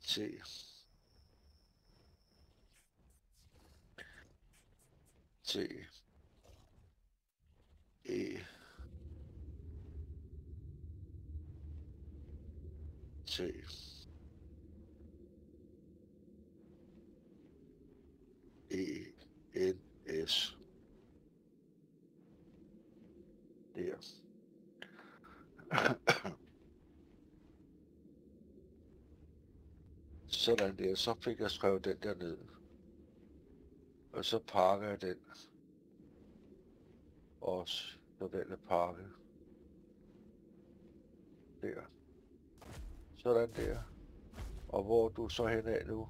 T. T. E. T. E. N. S. Der. Sådan der, så fik jeg skrevet den der ned. Og så pakker jeg den. Også, så den er pakket. Der. Sådan der. Og hvor er du så hen af nu?